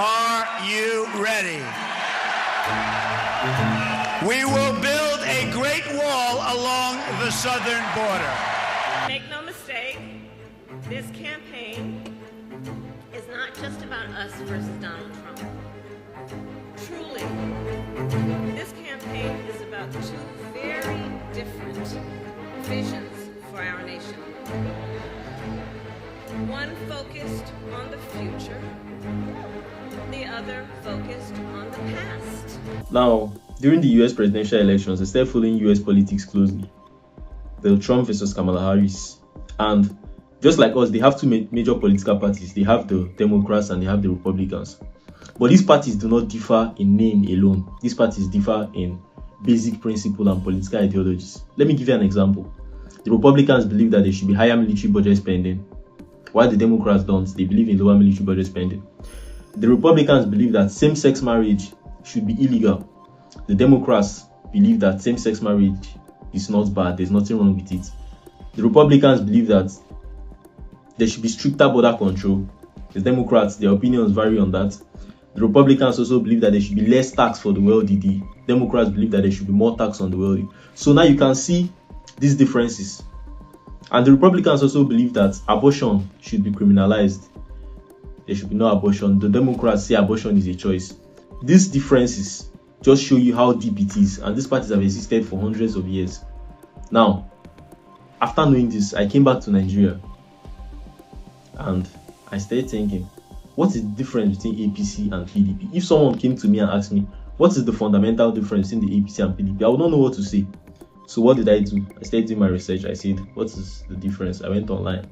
Are you ready? We will build a great wall along the southern border. Make no mistake, this campaign is not just about us versus Donald Trump. Truly, this campaign is about two very different visions for our nation. One focused on the future, the other focused on the past. Now, during the US presidential elections, I started following US politics closely. The Trump versus Kamala Harris. And just like us, they have two major political parties. They have the Democrats and they have the Republicans. But these parties do not differ in name alone. These parties differ in basic principle and political ideologies. Let me give you an example. The Republicans believe that there should be higher military budget spending, while the Democrats don't. They believe in lower military budget spending. The Republicans believe that same-sex marriage should be illegal. The Democrats believe that same-sex marriage is not bad. There's nothing wrong with it. The Republicans believe that there should be stricter border control. The Democrats, their opinions vary on that. The Republicans also believe that there should be less tax for the wealthy. The Democrats believe that there should be more tax on the wealthy. So now you can see these differences. And the Republicans also believe that abortion should be criminalized. There should be no abortion. The Democrats say abortion is a choice. These differences just show you how deep it is, and these parties have existed for hundreds of years. Now, after knowing this, I came back to Nigeria and I started thinking, what is the difference between APC and PDP? If someone came to me and asked me, what is the fundamental difference in the APC and PDP? I would not know what to say. So what did I do? I started doing my research. I said, what is the difference? I went online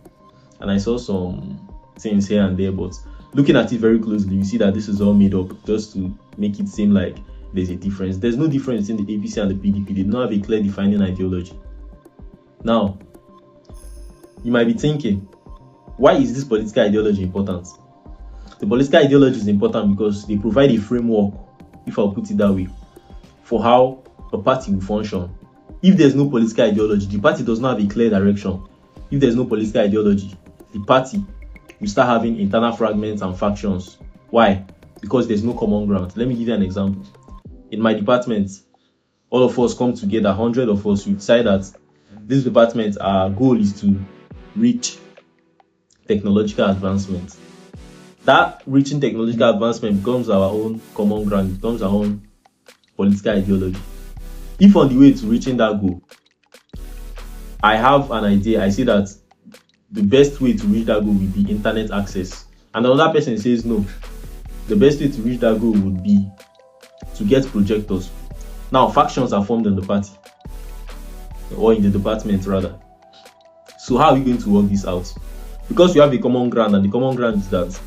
and I saw some things here and there, but looking at it very closely, you see that this is all made up just to make it seem like there's a difference. There's no difference in the APC and the PDP. They do not have a clear defining ideology. Now, you might be thinking, why is this political ideology important? The political ideology is important because they provide a framework, if I'll put it that way, for how a party will function. If there's no political ideology, the party does not have a clear direction. If there's no political ideology, the party will start having internal fragments and factions. Why? Because there's no common ground. Let me give you an example. In my department, all of us come together, 100 of us, we decide that this department, our goal is to reach technological advancement. That reaching technological advancement becomes our own common ground, becomes our own political ideology. If on the way to reaching that goal, I have an idea, I say that the best way to reach that goal would be internet access. And another person says no, the best way to reach that goal would be to get projectors. Now, factions are formed in the party, or in the department rather. So how are we going to work this out? Because we have a common ground, and the common ground is that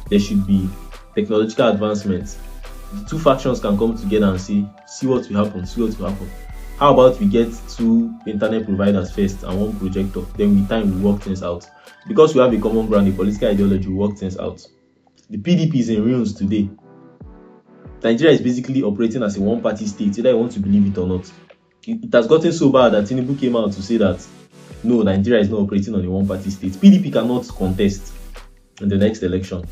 there should be technological advancements. The two factions can come together and say, see what will happen, see what will happen. How about we get two internet providers first and one projector, then with time we work things out. Because we have a common ground, a political ideology, we work things out. The PDP is in ruins today. Nigeria is basically operating as a one-party state, either you want to believe it or not. It has gotten so bad that Tinubu came out to say that no, Nigeria is not operating on a one-party state. PDP cannot contest in the next election.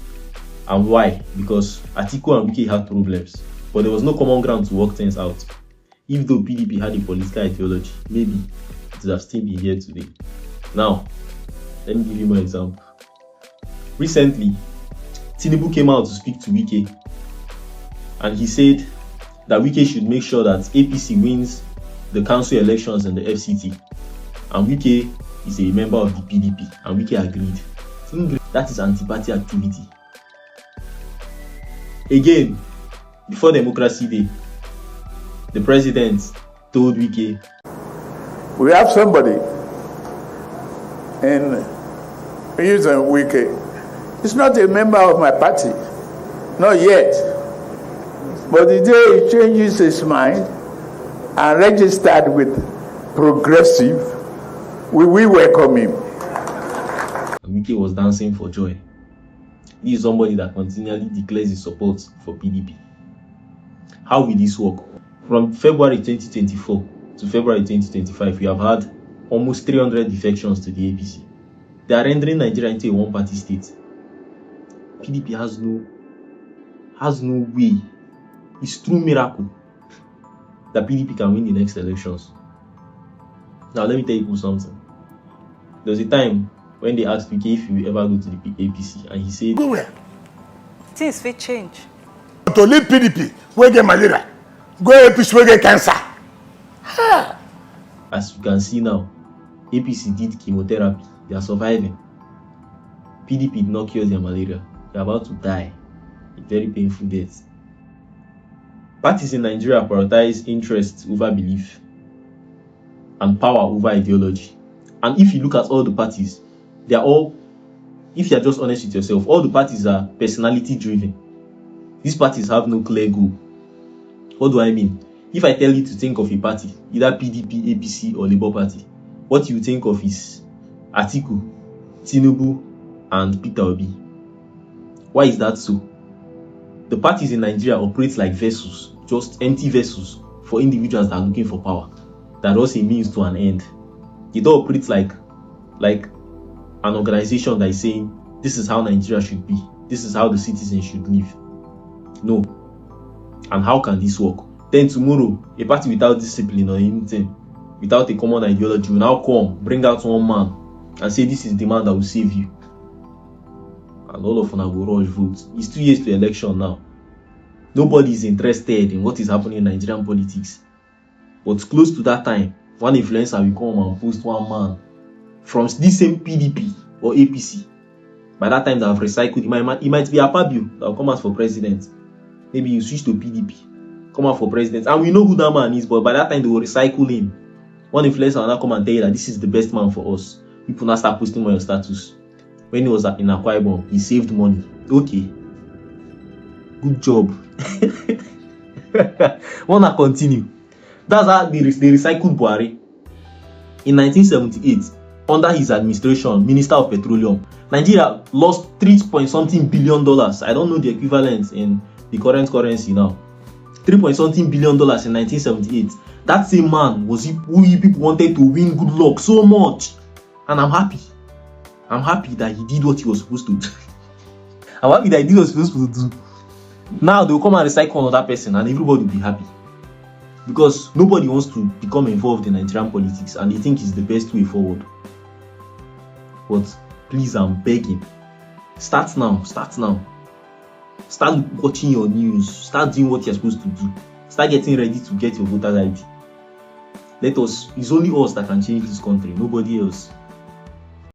And why? Because Atiku and Wike had problems, but there was no common ground to work things out. If though PDP had a political ideology, maybe it would have still been here today. Now, let me give you more example. Recently, Tinubu came out to speak to Wike, and he said that Wike should make sure that APC wins the council elections and the FCT. And Wike is a member of the PDP, and Wike agreed. That is anti-party activity. Again, before Democracy Day, the president told Wike, we have somebody in using Wike. He's not a member of my party, not yet. But the day he changes his mind and registered with Progressive, we will welcome him. And Wike was dancing for joy. He is somebody that continually declares his support for PDP. How will this work? From February 2024 to February 2025, we have had almost 300 defections to the APC. They are rendering Nigeria into a one-party state. PDP has no has no way. It's true miracle that PDP can win the next elections. Now let me tell you something. There was a time when they asked Wike if he will ever go to the APC, and he said, Go where? Things will change. To leave PDP, we get malaria. Go APC, we get cancer. As you can see now, APC did chemotherapy. They are surviving. PDP did not cure their malaria. They are about to die. A very painful death. Parties in Nigeria prioritize interest over belief and power over ideology. And if you look at all the parties, they are all, if you are just honest with yourself, all the parties are personality driven. These parties have no clear goal. What do I mean? If I tell you to think of a party, either PDP, APC, or Labour Party, what you think of is Atiku, Tinubu, and Peter Obi. Why is that so? The parties in Nigeria operate like vessels, just empty vessels for individuals that are looking for power. That was a means to an end. They don't operate like an organization that is saying, this is how Nigeria should be. This is how the citizens should live. No. And how can this work? Then tomorrow, a party without discipline or anything, without a common ideology, will now come, bring out one man, and say this is the man that will save you. And all of them will rush votes. It's 2 years to election now. Nobody is interested in what is happening in Nigerian politics. But close to that time, one influencer will come and post one man from this same PDP or APC. By that time, they have recycled. It might be Akpabio that will come out for president. Maybe you switch to PDP, come out for president. And we know who that man is, but by that time, they will recycle him. One influencer will now come and tell you that this is the best man for us. People now start posting on your status. When he was in Akwa Ibom, he saved money. Okay. Good job. Wanna continue? That's how they recycled Buhari. In 1978, under his administration, Minister of Petroleum, Nigeria lost $3 billion. I don't know the equivalent in the current currency now. $3 billion in 1978. That same man was who people wanted to win good luck so much. And I'm happy. I'm happy that he did what he was supposed to do. I'm happy that he did what he was supposed to do. Now they'll come and recycle another person and everybody will be happy. Because nobody wants to become involved in Nigerian politics and they think it's the best way forward. But please, I'm begging. Start now. Start watching your news. Start doing what you're supposed to do. Start getting ready to get your voter ID. It's only us that can change this country, nobody else.